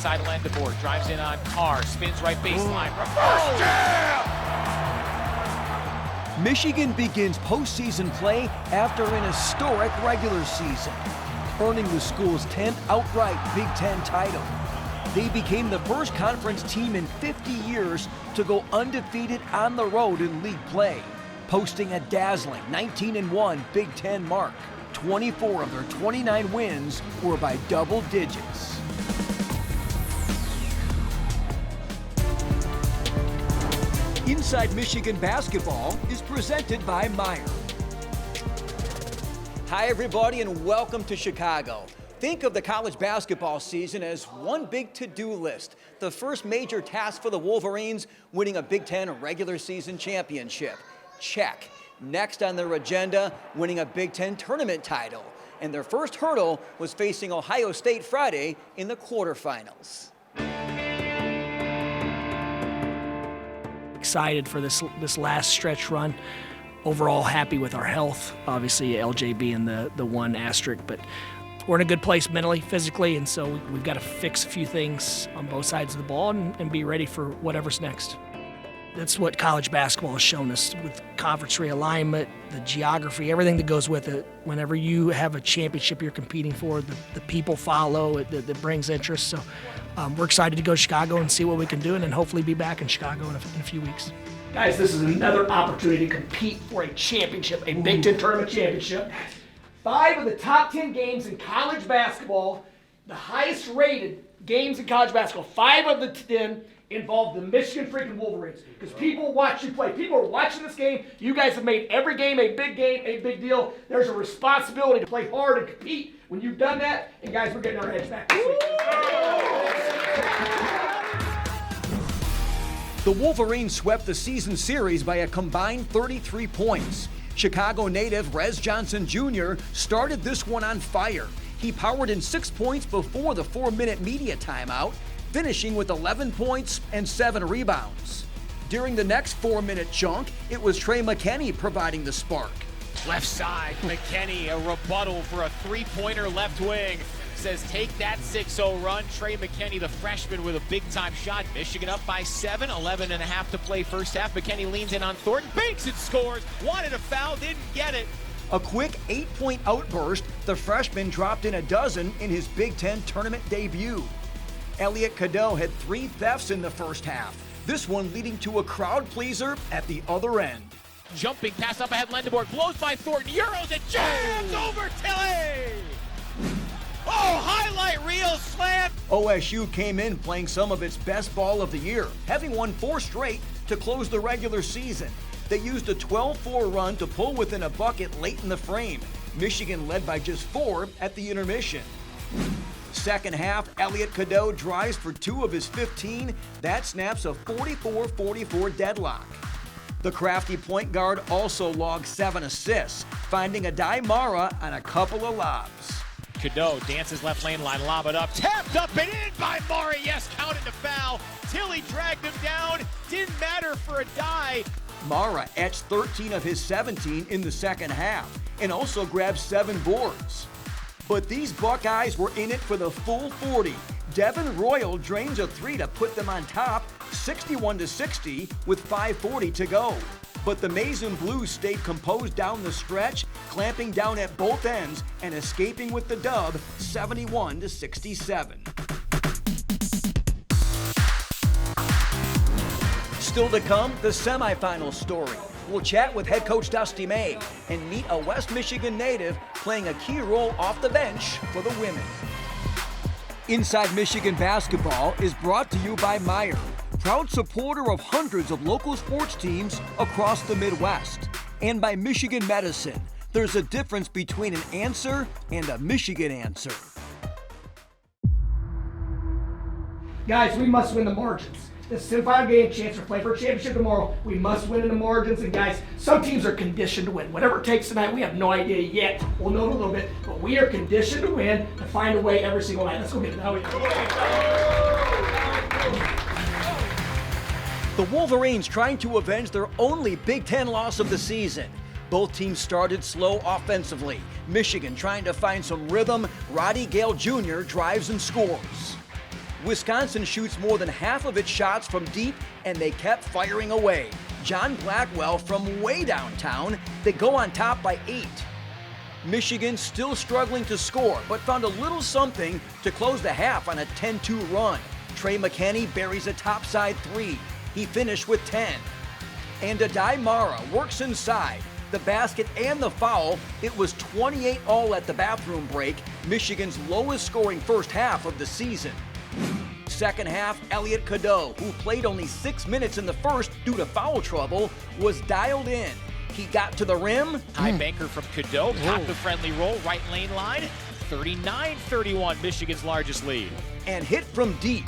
side lend the board, drives in on Carr, spins right baseline, reverse jam! Michigan begins postseason play after an historic regular season, earning the school's 10th outright Big Ten title. They became the first conference team in 50 years to go undefeated on the road in league play, posting a dazzling 19-1 Big Ten mark. 24 of their 29 wins were by double digits. Inside Michigan Basketball is presented by Meijer. Hi everybody and welcome to Chicago. Think of the college basketball season as one big to-do list. The first major task for the Wolverines, winning a Big Ten regular season championship. Check. Next on their agenda, winning a Big Ten tournament title. And their first hurdle was facing Ohio State Friday in the quarterfinals. Excited for this last stretch run. Overall happy with our health. Obviously LJ being the one asterisk, but we're in a good place mentally, physically, and so we've got to fix a few things on both sides of the ball and be ready for whatever's next. That's what college basketball has shown us with conference realignment, the geography, everything that goes with it. Whenever you have a championship you're competing for, the people follow, that brings interest. So we're excited to go to Chicago and see what we can do and then hopefully be back in Chicago in a few weeks. Guys, this is another opportunity to compete for a championship, a Big Ten tournament championship. 5 of the top 10 games in college basketball, the highest rated games in college basketball, 5 of the 10 involve the Michigan freaking Wolverines. Because people watch you play. People are watching this game. You guys have made every game, a big deal. There's a responsibility to play hard and compete. When you've done that, and guys, we're getting our edge back this week. The Wolverines swept the season series by a combined 33 points. Chicago native Rez Johnson Jr. started this one on fire. He powered in 6 points before the 4-minute media timeout, finishing with 11 points and 7 rebounds. During the next 4-minute chunk, it was Trey McKinney providing the spark. Left side, McKinney, a rebuttal for a three-pointer left wing. Says take that 6-0 run. Trey McKinney, the freshman, with a big-time shot. Michigan up by 7, 11 and a half to play first half. McKinney leans in on Thornton, banks and scores. Wanted a foul, didn't get it. A quick 8-point outburst, the freshman dropped in a dozen in his Big Ten tournament debut. Elliot Cadeau had 3 thefts in the first half, this one leading to a crowd pleaser at the other end. Jumping pass up ahead, Lendeboard blows by Thornton, Euros and jams over Tilly! Oh, highlight reel slam! OSU came in playing some of its best ball of the year, having won 4 straight to close the regular season. They used a 12-4 run to pull within a bucket late in the frame. Michigan led by just 4 at the intermission. Second half, Elliot Cadeau drives for 2 of his 15. That snaps a 44-44 deadlock. The crafty point guard also logged 7 assists, finding a Mara on a couple of lobs. Cadeau dances left lane line, lob it up, tapped up and in by Murray. Yes, counted to foul. Tilly dragged him down. Didn't matter for a die. Mara etched 13 of his 17 in the second half and also grabbed 7 boards. But these Buckeyes were in it for the full 40. Devin Royal drains a 3 to put them on top, 61-60 with 5:40 to go. But the Maize and Blues stayed composed down the stretch, clamping down at both ends and escaping with the dub, 71-67. Still to come, the semifinal story. We'll chat with head coach Dusty May and meet a West Michigan native playing a key role off the bench for the women. Inside Michigan Basketball is brought to you by Meijer, proud supporter of hundreds of local sports teams across the Midwest, and by Michigan Medicine. There's a difference between an answer and a Michigan answer. Guys, we must win the margins. This semifinal game, chance to play for a championship tomorrow. We must win in the margins. And guys, some teams are conditioned to win. Whatever it takes tonight, we have no idea yet. We'll know in a little bit, but we are conditioned to win and find a way every single night. Let's go get it now. The Wolverines trying to avenge their only Big Ten loss of the season. Both teams started slow offensively. Michigan trying to find some rhythm. Roddy Gale Jr. drives and scores. Wisconsin shoots more than half of its shots from deep, and they kept firing away. John Blackwell from way downtown, they go on top by 8. Michigan still struggling to score, but found a little something to close the half on a 10-2 run. Trey McKinney buries a topside 3. He finished with 10. And Adai Mara works inside. The basket and the foul. It was 28 all at the bathroom break, Michigan's lowest scoring first half of the season. Second half, Elliot Cadeau, who played only 6 minutes in the first due to foul trouble, was dialed in. He got to the rim. High banker from Cadeau, caught the friendly roll, right lane line. 39-31, Michigan's largest lead. And hit from deep.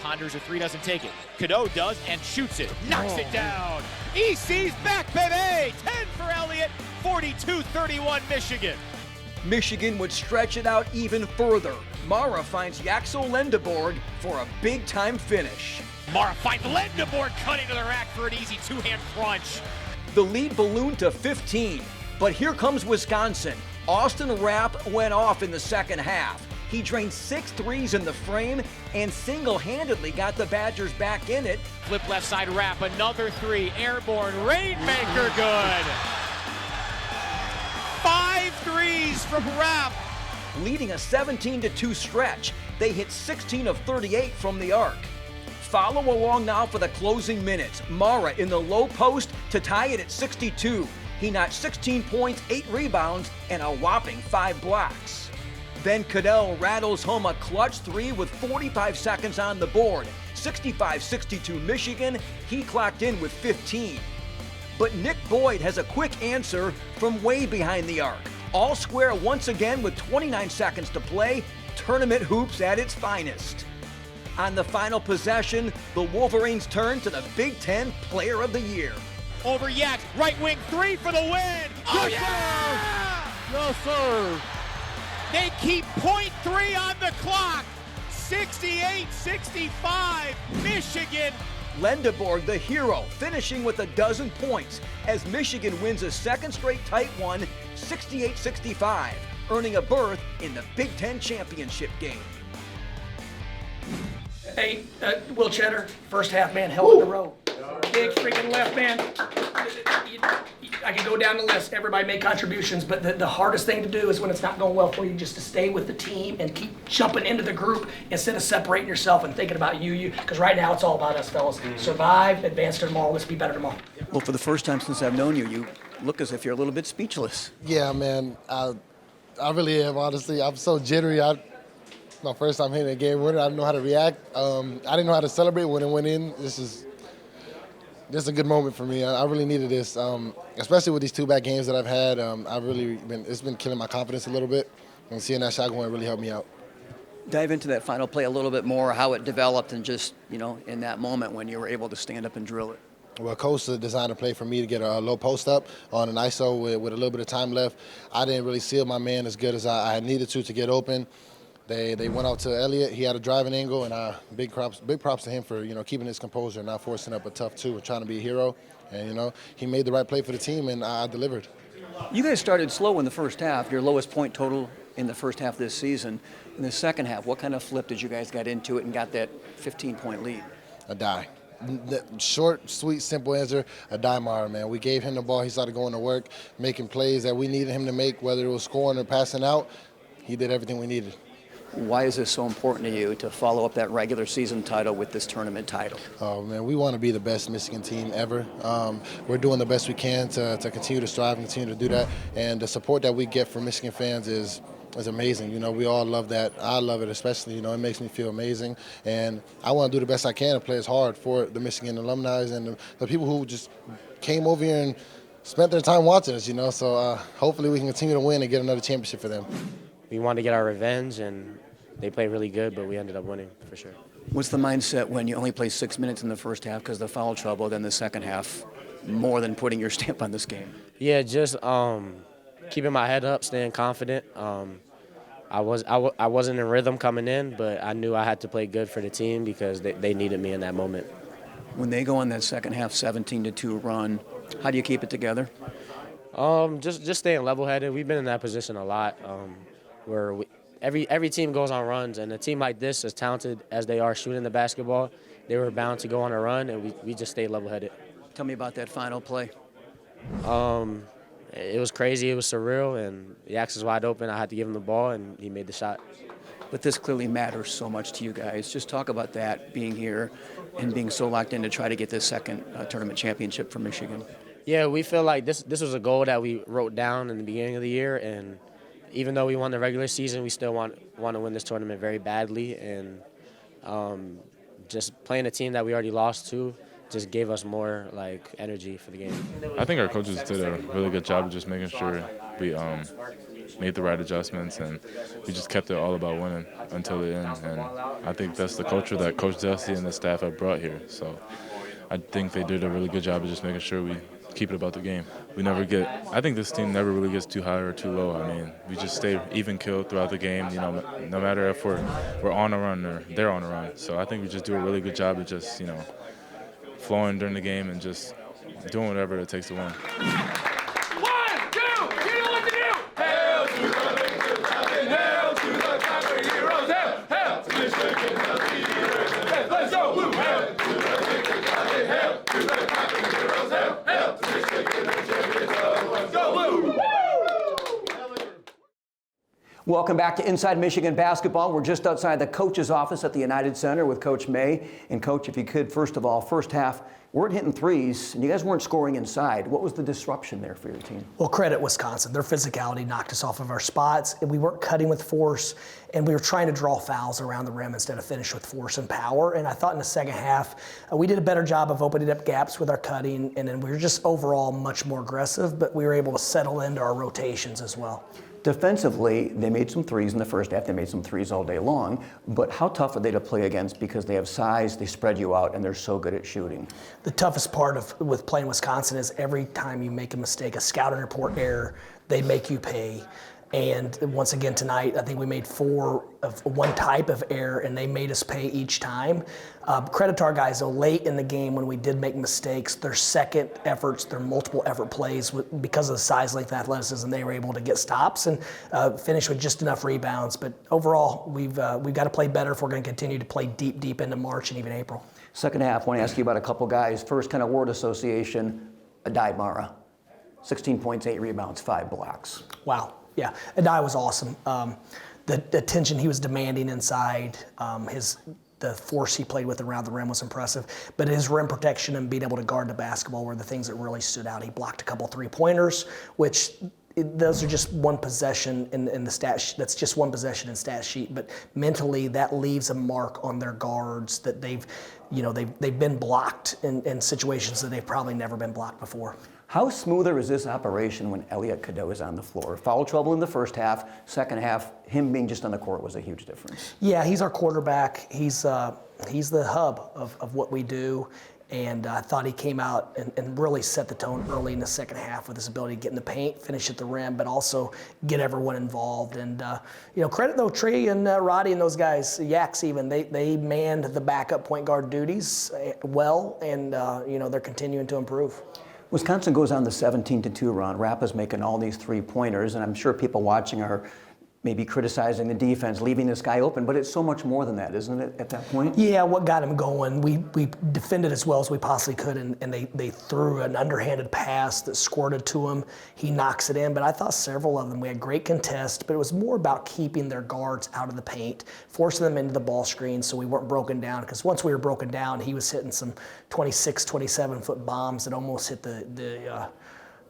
Ponders a 3, doesn't take it. Cadeau does and shoots it. Knocks it down. EC's back, baby. 10 for Elliott. 42-31 Michigan. Michigan would stretch it out even further. Mara finds Yaxel Lendeborg for a big-time finish. Mara finds Lendeborg cutting to the rack for an easy 2-hand crunch. The lead ballooned to 15, but here comes Wisconsin. Austin Rapp went off in the second half. He drained 6 threes in the frame and single-handedly got the Badgers back in it. Flip left side Rapp, another 3, airborne, rainmaker good. 5 threes from Rapp. Leading a 17-2 stretch, they hit 16 of 38 from the arc. Follow along now for the closing minutes. Mara in the low post to tie it at 62. He notched 16 points, 8 rebounds, and a whopping 5 blocks. Then Cadeau rattles home a clutch 3 with 45 seconds on the board. 65-62 Michigan. He clocked in with 15. But Nick Boyd has a quick answer from way behind the arc. All square once again with 29 seconds to play. Tournament hoops at its finest. On the final possession, the Wolverines turn to the Big Ten Player of the Year. Over Yaks, right wing 3 for the win. Oh, Yes, yeah! Yes, sir. They keep .3 on the clock. 68-65, Michigan. Lendeborg, the hero, finishing with a dozen points as Michigan wins a second straight tight one, 68-65, earning a berth in the Big Ten championship game. Hey, Will Cheddar, first half, man, hell in a row. Big freaking left, man. I could go down the list. Everybody made contributions, but the hardest thing to do is when it's not going well for you, just to stay with the team and keep jumping into the group instead of separating yourself and thinking about you. Because right now it's all about us, fellas. Survive, advance to tomorrow. Let's be better tomorrow. Well, for the first time since I've known you, you look as if you're a little bit speechless. Yeah, man. I really am, honestly. I'm so jittery. My first time hitting a game winner. I didn't know how to react. I didn't know how to celebrate when it went in. This is a good moment for me. I really needed this, especially with these 2 back games that I've had. It's been killing my confidence a little bit, and seeing that shot going really helped me out. Dive into that final play a little bit more, how it developed, and just, in that moment when you were able to stand up and drill it. Well, Coach designed a play for me to get a low post up on an ISO with a little bit of time left. I didn't really seal my man as good as I needed to get open. They went out to Elliott. He had a driving angle, and big props to him for keeping his composure and not forcing up a tough 2 and trying to be a hero. And he made the right play for the team, and I delivered. You guys started slow in the first half, your lowest point total in the first half this season. In the second half, what kind of flip did you guys get into it and got that 15-point lead? Adai. The short, sweet, simple answer, Adai Mara, man. We gave him the ball. He started going to work, making plays that we needed him to make, whether it was scoring or passing out. He did everything we needed. Why is this so important to you to follow up that regular season title with this tournament title? Oh, man, we want to be the best Michigan team ever. We're doing the best we can to continue to strive and continue to do that. And the support that we get from Michigan fans is amazing. We all love that. I love it especially. It makes me feel amazing. And I want to do the best I can and play as hard for the Michigan alumni and the people who just came over here and spent their time watching us, So hopefully we can continue to win and get another championship for them. We wanted to get our revenge, and they played really good, but we ended up winning for sure. What's the mindset when you only play 6 minutes in the first half because of the foul trouble, then the second half, more than putting your stamp on this game? Yeah, just keeping my head up, staying confident. I wasn't in rhythm coming in, but I knew I had to play good for the team because they needed me in that moment. When they go on that second half 17-2 run, how do you keep it together? Just staying level-headed. We've been in that position a lot where every team goes on runs, and a team like this, as talented as they are shooting the basketball, they were bound to go on a run, and we just stayed level-headed. Tell me about that final play. It was crazy. It was surreal, and Yax was wide open. I had to give him the ball, and he made the shot. But this clearly matters so much to you guys. Just talk about that, being here and being so locked in to try to get this second tournament championship for Michigan. Yeah, we feel like this was a goal that we wrote down in the beginning of the year, and even though we won the regular season, we still want to win this tournament very badly, and just playing a team that we already lost to just gave us more energy for the game. I think our coaches did a really good job of just making sure we made the right adjustments, and we just kept it all about winning until the end. And I think that's the culture that Coach Dusty and the staff have brought here. So I think they did a really good job of just making sure we keep it about the game. I think this team never really gets too high or too low. I mean, we just stay even killed throughout the game, no matter if we're on a run or they're on a run. So I think we just do a really good job of just, flowing during the game and just doing whatever it takes to win. 1, 2, you know what to do! Hail to the victors, hail to the conquering heroes, hail to Michigan, the leaders. Let's go! Woo! Hail to the victors, hail to the conquering heroes, hail to Michigan, the champions of the West. Go! Woo! Welcome back to Inside Michigan Basketball. We're just outside the coach's office at the United Center with Coach May. And Coach, if you could, first of all, first half, weren't hitting threes, and you guys weren't scoring inside. What was the disruption there for your team? Well, credit Wisconsin. Their physicality knocked us off of our spots, and we weren't cutting with force, and we were trying to draw fouls around the rim instead of finish with force and power. And I thought in the second half, we did a better job of opening up gaps with our cutting, and then we were just overall much more aggressive, but we were able to settle into our rotations as well. Defensively, they made some threes in the first half. They made some threes all day long. But how tough are they to play against because they have size, they spread you out, and they're so good at shooting? The toughest part with playing Wisconsin is every time you make a mistake, a scouting report error, they make you pay. And once again tonight, I think we made 4 of one type of error, and they made us pay each time. Credit to our guys, though, late in the game when we did make mistakes, their second efforts, their multiple effort plays, because of the size, length, and athleticism, they were able to get stops and finish with just enough rebounds. But overall, we've got to play better if we're going to continue to play deep into March and even April. Second half, I want to ask you about a couple guys. First, kind of word association, Adai Mara. 16 points, 8 rebounds, 5 blocks. Wow. Yeah, Adai was awesome. The attention he was demanding inside, the force he played with around the rim was impressive. But his rim protection and being able to guard the basketball were the things that really stood out. He blocked a couple 3-pointers, which those are just one possession in the stat sheet. That's just one possession in stat sheet. But mentally, that leaves a mark on their guards that they've been blocked in situations that they've probably never been blocked before. How smoother is this operation when Elliot Cadeau is on the floor? Foul trouble in the first half. Second half, him being just on the court was a huge difference. Yeah, he's our quarterback. He's the hub of what we do. And I thought he came out and really set the tone early in the second half with his ability to get in the paint, finish at the rim, but also get everyone involved. And credit though Trey and Roddy and those guys, Yax even, they manned the backup point guard duties well, and they're continuing to improve. Wisconsin goes on the 17-2 run. Rappa's making all these 3-pointers, and I'm sure people watching are maybe criticizing the defense, leaving this guy open, but it's so much more than that, isn't it, at that point? Yeah, what got him going, we defended as well as we possibly could, and they threw an underhanded pass that squirted to him. He knocks it in, but I thought several of them, we had great contests, but it was more about keeping their guards out of the paint, forcing them into the ball screen so we weren't broken down, because once we were broken down, he was hitting some 26, 27-foot bombs that almost hit the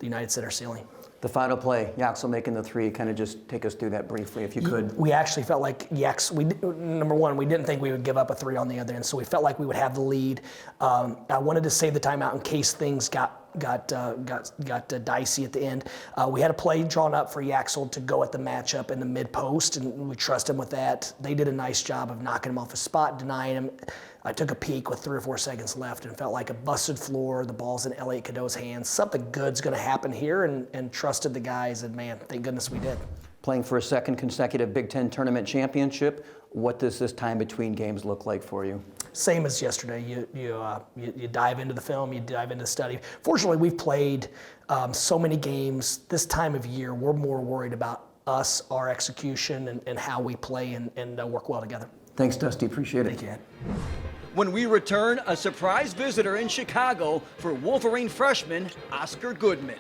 United Center ceiling. The final play, Yaxel making the 3, kind of just take us through that briefly if you could. We actually felt like number one, we didn't think we would give up a 3 on the other end, so we felt like we would have the lead. I wanted to save the timeout in case things got dicey at the end. We had a play drawn up for Yaxel to go at the matchup in the mid post, and we trust him with that. They did a nice job of knocking him off his spot, denying him. I took a peek with 3 or 4 seconds left and felt like a busted floor. The ball's in Elliot Cadeau's hands. Something good's going to happen here, and trusted the guys, and man, thank goodness we did. Playing for a second consecutive Big Ten tournament championship, what does this time between games look like for you? Same as yesterday. You dive into the film, you dive into the study. Fortunately, we've played so many games this time of year. We're more worried about us, our execution, and how we play and work well together. Thanks, Dusty. Appreciate it. Thank you. When we return, a surprise visitor in Chicago for Wolverine freshman Oscar Goodman.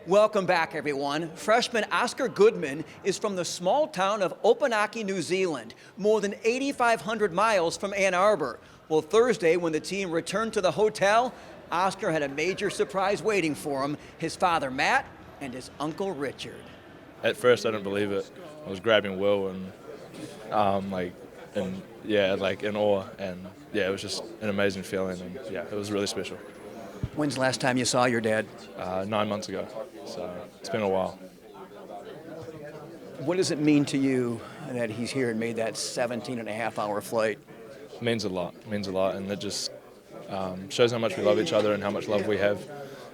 Welcome back, everyone. Freshman Oscar Goodman is from the small town of Opunake, New Zealand, more than 8,500 miles from Ann Arbor. Well, Thursday, when the team returned to the hotel, Oscar had a major surprise waiting for him, his father, Matt, and his uncle, Richard. At first, I didn't believe it. I was grabbing Will and in awe, and yeah, it was just an amazing feeling, and yeah, it was really special. When's the last time you saw your dad? 9 months ago, so it's been a while. What does it mean to you that he's here and made that 17.5-hour flight? It means a lot, and it just shows how much we love each other and how much love we have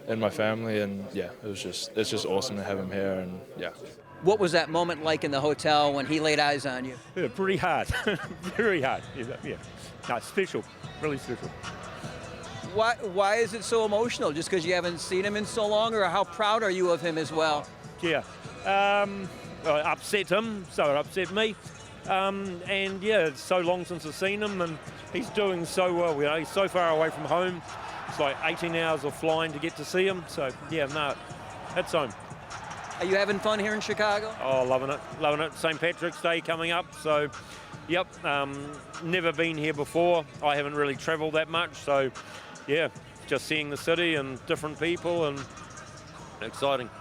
in my family, and yeah, it's just awesome to have him here, and yeah. What was that moment like in the hotel when he laid eyes on you? Yeah, pretty hard, very hard. Yeah, no, special, really special. Why is it so emotional? Just because you haven't seen him in so long, or how proud are you of him as well? Yeah, well, upset him, so it upset me. And yeah, it's so long since I've seen him, and he's doing so well. You know, he's so far away from home. It's like 18 hours of flying to get to see him. So yeah, no, it's home. Are you having fun here in Chicago? Oh, loving it. St. Patrick's Day coming up, so yep. Never been here before. I haven't really traveled that much, so yeah, just seeing the city and different people, and exciting.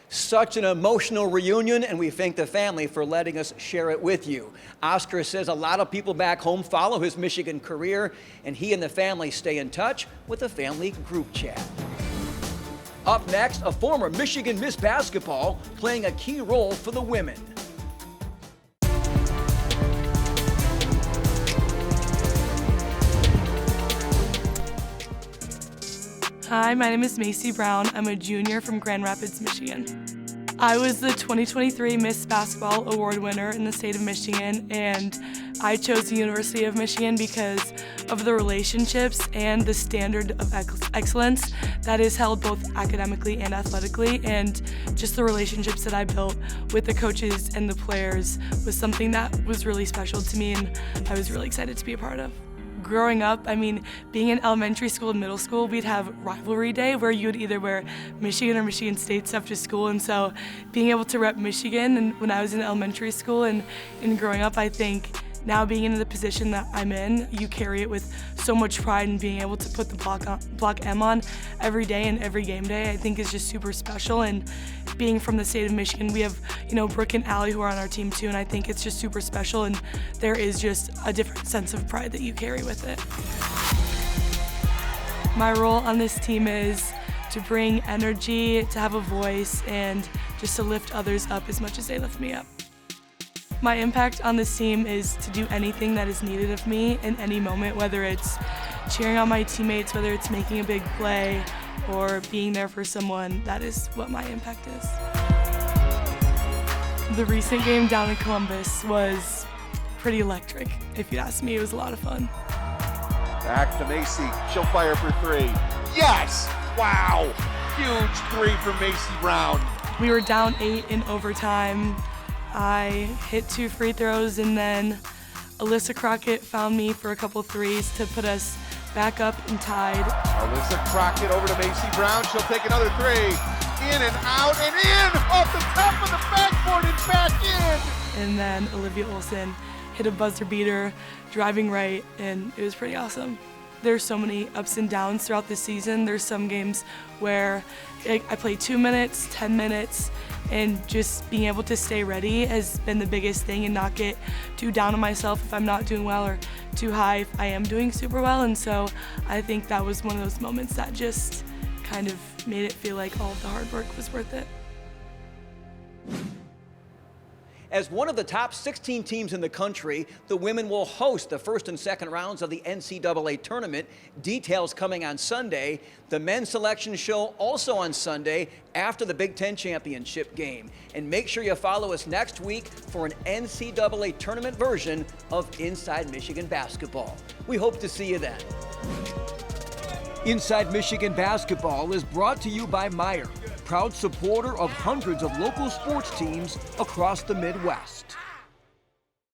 Such an emotional reunion, and we thank the family for letting us share it with you. Oscar says a lot of people back home follow his Michigan career, and he and the family stay in touch with the family group chat. Up next, a former Michigan Miss Basketball playing a key role for the women. Hi, my name is Macy Brown. I'm a junior from Grand Rapids, Michigan. I was the 2023 Miss Basketball Award winner in the state of Michigan, and I chose the University of Michigan because of the relationships and the standard of excellence that is held both academically and athletically, and just the relationships that I built with the coaches and the players was something that was really special to me, and I was really excited to be a part of. Growing up, I mean, being in elementary school and middle school, we'd have rivalry day where you would either wear Michigan or Michigan State stuff to school, and so being able to rep Michigan and when I was in elementary school and growing up, I think now being in the position that I'm in, you carry it with so much pride, and being able to put the block M on every day and every game day, I think is just super special. And being from the state of Michigan, we have, Brooke and Allie who are on our team too, and I think it's just super special, and there is just a different sense of pride that you carry with it. My role on this team is to bring energy, to have a voice, and just to lift others up as much as they lift me up. My impact on this team is to do anything that is needed of me in any moment, whether it's cheering on my teammates, whether it's making a big play, or being there for someone. That is what my impact is. The recent game down in Columbus was pretty electric. If you'd ask me, it was a lot of fun. Back to Macy, she'll fire for three. Yes! Wow! Huge three from Macy Brown. We were down 8 in overtime. I hit 2 free throws, and then Alyssa Crockett found me for a couple threes to put us back up and tied. Alyssa Crockett over to Macy Brown. She'll take another three. In and out and in! Off the top of the backboard and back in! And then Olivia Olson hit a buzzer beater, driving right, and it was pretty awesome. There's so many ups and downs throughout the season. There's some games where I play 2 minutes, 10 minutes, and just being able to stay ready has been the biggest thing, and not get too down on myself if I'm not doing well, or too high if I am doing super well. And so I think that was one of those moments that just kind of made it feel like all of the hard work was worth it. As one of the top 16 teams in the country, the women will host the first and second rounds of the NCAA tournament. Details coming on Sunday. The men's selection show also on Sunday after the Big Ten championship game. And make sure you follow us next week for an NCAA tournament version of Inside Michigan Basketball. We hope to see you then. Inside Michigan Basketball is brought to you by Meyer, proud supporter of hundreds of local sports teams across the Midwest.